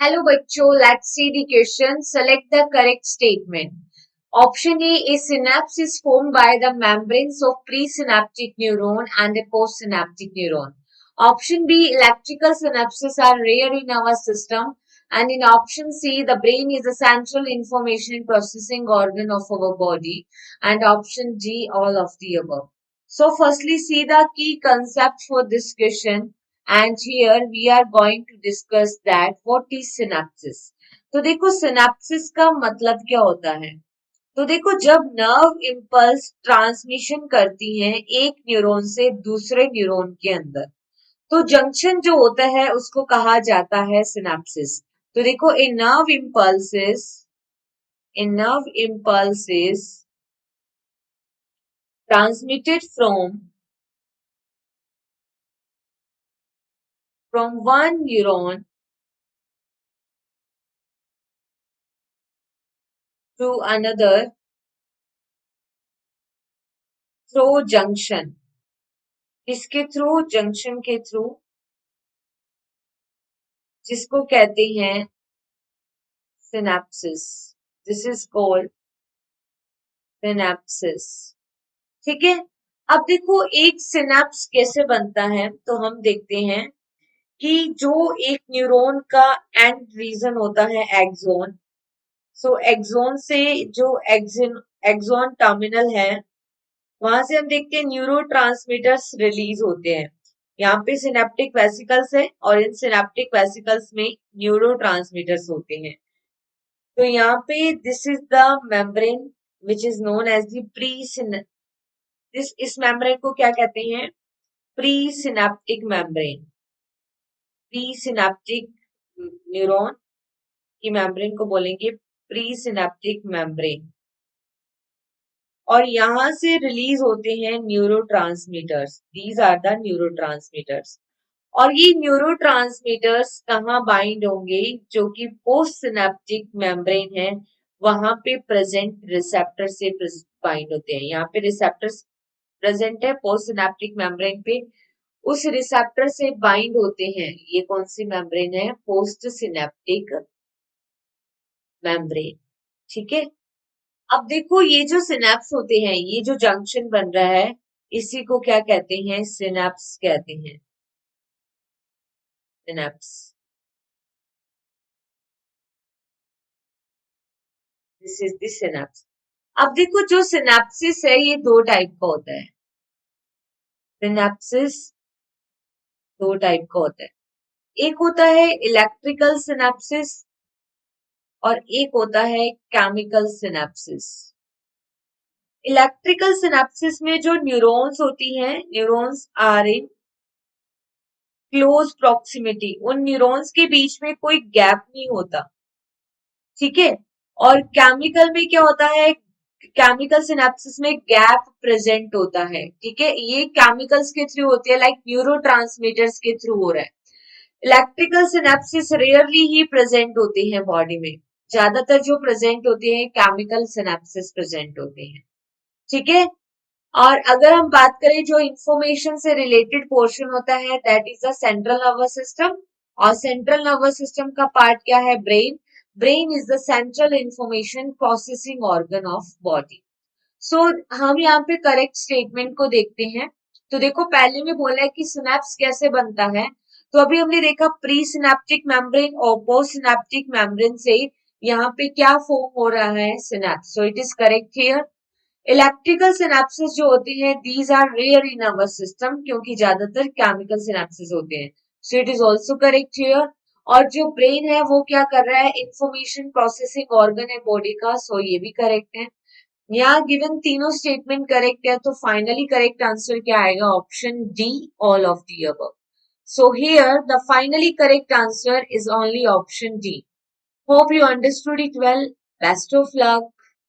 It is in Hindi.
Hello बच्चों, let's see the question. Select the correct statement. Option A synapse is formed by the membranes of presynaptic neuron and a postsynaptic neuron. Option B, electrical synapses are rare in our system. And in option C, the brain is the central information processing organ of our body. And option D, all of the above. So firstly, see the key concept for this question. And here we are going to discuss that what is synapses. तो देखो synapses का मतलब क्या होता है. तो देखो जब नर्व इम्पल्स ट्रांसमिशन करती है एक न्यूरॉन से दूसरे न्यूरॉन के अंदर, तो जंक्शन जो होता है उसको कहा जाता है सिनेप्सिस. तो देखो a nerve impulse is transmitted from one neuron to another through junction. इसके थ्रू, जंक्शन के थ्रू, जिसको कहते हैं synapses. This is called synapses. ठीक है. अब देखो एक सिनेप्स कैसे बनता है, तो हम देखते हैं कि जो एक न्यूरॉन का एंड रीजन होता है एक्सोन. सो एक्सोन से जो एक्सोन टर्मिनल है, वहां से हम देखते हैं न्यूरोट्रांसमीटर्स रिलीज होते हैं. यहाँ पे सिनेप्टिक वेसिकल्स है और इन सिनेप्टिक वेसिकल्स में न्यूरोट्रांसमीटर्स होते हैं. तो यहाँ पे this is the membrane which is known as the इस मेम्ब्रेन को क्या कहते हैं? Pre synaptic membrane. Pre synaptic neuron की मेम्ब्रेन को बोलेंगे प्री सिनेप्टिक मेम्ब्रेन. और यहां से रिलीज होते हैं neurotransmitters. These are the neurotransmitters. और ये न्यूरोट्रांसमीटर्स कहाँ बाइंड होंगे? जो कि पोस्ट सिनेप्टिक मेम्ब्रेन है वहां पे प्रेजेंट रिसेप्टर से बाइंड होते हैं. यहाँ पे रिसेप्टर्स प्रेजेंट है पोस्ट सिनेप्टिक मेम्ब्रेन पे, उस रिसेप्टर से बाइंड होते हैं. ये कौन सी मेम्ब्रेन है? Post synaptic membrane. ठीक है. अब देखो ये जो सिनेप्स होते हैं, ये जो जंक्शन बन रहा है, इसी को क्या कहते हैं? सिनेप्स कहते हैं. Synapse. This is the synapse. अब देखो जो सिनेप्सिस है ये दो टाइप का होता है. सिनेप्सिस दो टाइप का होता है. एक होता है इलेक्ट्रिकल सिनेप्सिस और एक होता है केमिकल सिनेप्सिस. इलेक्ट्रिकल सिनेप्सिस में जो न्यूरॉन्स होती हैं, neurons are in close proximity. उन न्यूरॉन्स के बीच में कोई गैप नहीं होता. ठीक है. और केमिकल में क्या होता है? केमिकल सिनेप्सिस में गैप प्रेजेंट होता है. ठीक है. ये केमिकल्स के थ्रू होती है, लाइक न्यूरोट्रांसमीटर्स के थ्रू हो रहा है. इलेक्ट्रिकल सिनेप्सिस रेयरली ही प्रेजेंट होते हैं बॉडी में. ज्यादातर जो प्रेजेंट होते हैं केमिकल सिनेप्सिस प्रेजेंट होते हैं. ठीक है. और अगर हम बात करें जो इंफॉर्मेशन से रिलेटेड पोर्शन होता है, that is the central nervous system. और सेंट्रल नर्वस सिस्टम का पार्ट क्या है? Brain. Brain is the central information processing organ of body. So हम यहाँ पे करेक्ट स्टेटमेंट को देखते हैं. तो देखो पहले में बोला है कि सिनेप्स कैसे बनता है. तो अभी हमने देखा प्री सिनेप्टिक मेम्ब्रेन और पोस्ट सिनेप्टिक मेम्ब्रेन से यहाँ पे क्या फॉर्म हो रहा है? Synapse. So it is correct here. Electrical synapses जो होती है, these are rare in our system, क्योंकि ज्यादातर केमिकल सिनेप्सिस होते हैं. So it is also correct here. और जो ब्रेन है वो क्या कर रहा है? इंफॉर्मेशन प्रोसेसिंग ऑर्गन है बॉडी का. सो ये भी करेक्ट है. यहाँ गिवन तीनों स्टेटमेंट करेक्ट है, तो फाइनली करेक्ट आंसर क्या आएगा? Option D, all of the above. So here the finally correct answer is only option D. Hope you understood it well. Best of luck.